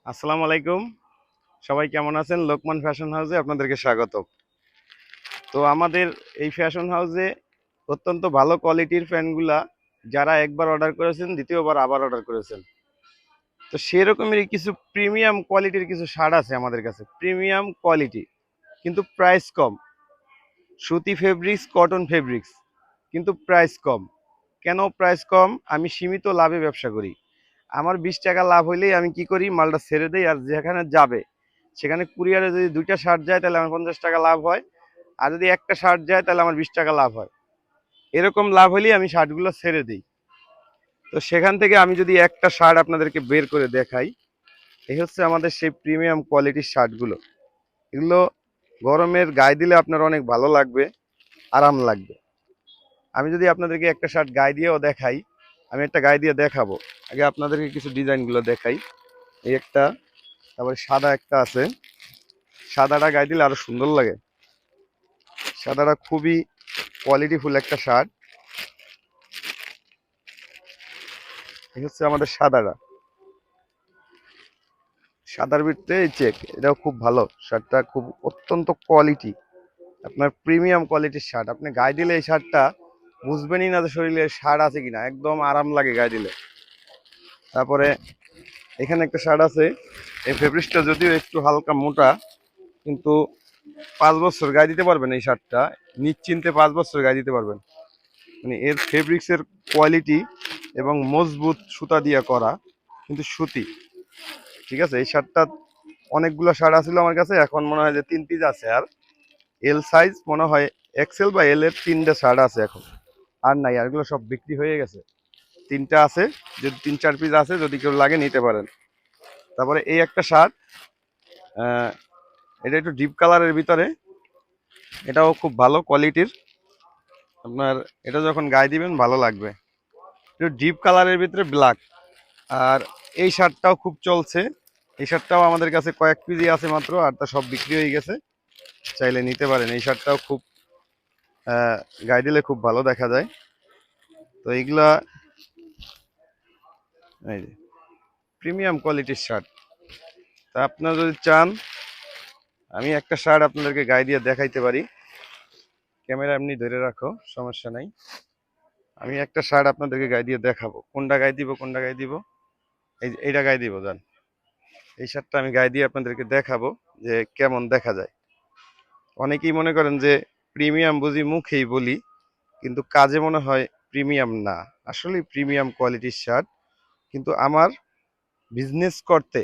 আসসালামু আলাইকুম। সবাই কেমন আছেন? লোকমান ফ্যাশন হাউসে আপনাদেরকে স্বাগত। তো আমাদের এই ফ্যাশন হাউসে অত্যন্ত ভালো কোয়ালিটির ফ্যানগুলা যারা একবার অর্ডার করেছেন দ্বিতীয়বার আবার অর্ডার করেছেন। তো সেরকমেরই কিছু প্রিমিয়াম কোয়ালিটির কিছু শার্ট আছে আমাদের কাছে। প্রিমিয়াম কোয়ালিটি কিন্তু প্রাইস কম। সুতি ফেব্রিক্স, কটন ফেব্রিক্স কিন্তু প্রাইস কম। কেন প্রাইস কম? আমি সীমিত লাভে ব্যবসা করি। আমার 20 টাকা লাভ হইলেই আমি কি করি, মালটা ছেড়ে দেই। আর যেখানে যাবে সেখানে কুরিয়ারে যদি 2টা শার্ট যায় তাহলে আমার 50 টাকা লাভ হয়। আর যদি একটা শার্ট যায় তাহলে আমার 20 টাকা লাভ হয়। এরকম লাভ হলেই আমি শার্টগুলো ছেড়ে দিই। তো সেখান থেকে আমি যদি একটা শার্ট আপনাদেরকে বের করে দেখাই, এই হচ্ছে আমাদের সেই প্রিমিয়াম কোয়ালিটির শার্টগুলো। এগুলো গরমের গায়ে দিলে আপনার অনেক ভালো লাগবে, আরাম লাগবে। আমি যদি আপনাদেরকে একটা শার্ট গায়ে দিয়েও দেখাই, আমি একটা গায়ে দিয়ে দেখাবো। আগে আপনাদেরকে কিছু ডিজাইনগুলো দেখাই। এই একটা, তারপরে সাদা একটা আছে। সাদাটা গায়ে দিলে আরো সুন্দর লাগে। সাদাটা খুবই কোয়ালিটিফুল একটা শার্ট। এই হচ্ছে আমাদের সাদাটা। সাদার ভিতরে এই চেক, এটাও খুব ভালো শার্টটা, খুব অত্যন্ত কোয়ালিটি। আপনার প্রিমিয়াম কোয়ালিটির শার্ট, আপনি গায়ে দিলে এই শার্টটা বুঝবেনই না যে শরীরে শার্ট আছে কিনা, একদম আরাম লাগে গায়ে দিলে। তারপরে এখানে একটা শার্ট আছে। এই ফেব্রিক্সটা যদিও একটু হালকা মোটা, কিন্তু 5 বছর গায়ে দিতে পারবেন এই শার্টটা। নিশ্চিন্তে 5 বছর গায়ে দিতে পারবেন। মানে এর ফেব্রিক্সের কোয়ালিটি এবং মজবুত সুতা দিয়ে করা, কিন্তু সুতি। ঠিক আছে, এই শার্টটা অনেকগুলো শার্ট আছিল আমার কাছে, এখন মনে হয় যে 3 পিস আছে। আর এল সাইজ মনে হয় এক্সেল বা এল এর 3টে শার্ট আছে এখন। আর নাই, আর এগুলো সব বিক্রি হয়ে গেছে। 3টা আছে, যদি 3-4 পিস আছে, যদি কেউ লাগে নিতে পারেন। তারপরে এই একটা শার্ট, এটা একটু ডিপ কালারের ভিতরে, এটাও খুব ভালো কোয়ালিটির। আপনার এটা যখন গায়ে দিবেন ভালো লাগবে। একটু ডিপ কালারের ভিতরে ব্ল্যাক। আর এই শার্টটাও খুব চলছে। এই শার্টটাও আমাদের কাছে কয়েক পিসই আছে মাত্র, আর তা সব বিক্রি হয়ে গেছে। চাইলে নিতে পারেন। এই শার্টটাও খুব গায়ে দিলে খুব ভালো দেখা যায়। তো এইগুলা এই যে প্রিমিয়াম কোয়ালিটির শার্ট। তা আপনারা যদি চান, আমি একটা শার্ট আপনাদেরকে গায়ে দিয়ে দেখাইতে পারি। ক্যামেরা এমনি ধরে রাখো, সমস্যা নাই। আমি একটা শার্ট আপনাদেরকে গায়ে দিয়ে দেখাবো। কোনটা গায়ে দিব, কোনটা গায়ে দিব? এইটা গায়ে দিব, জান। এই শার্টটা আমি গায়ে দিয়ে আপনাদেরকে দেখাবো যে কেমন দেখা যায়। অনেকেই মনে করেন যে প্রিমিয়াম বুঝি মুখেই বলি, কিন্তু কাজে মনে হয় প্রিমিয়াম না। আসলে প্রিমিয়াম কোয়ালিটির শার্ট, কিন্তু আমার বিজনেস করতে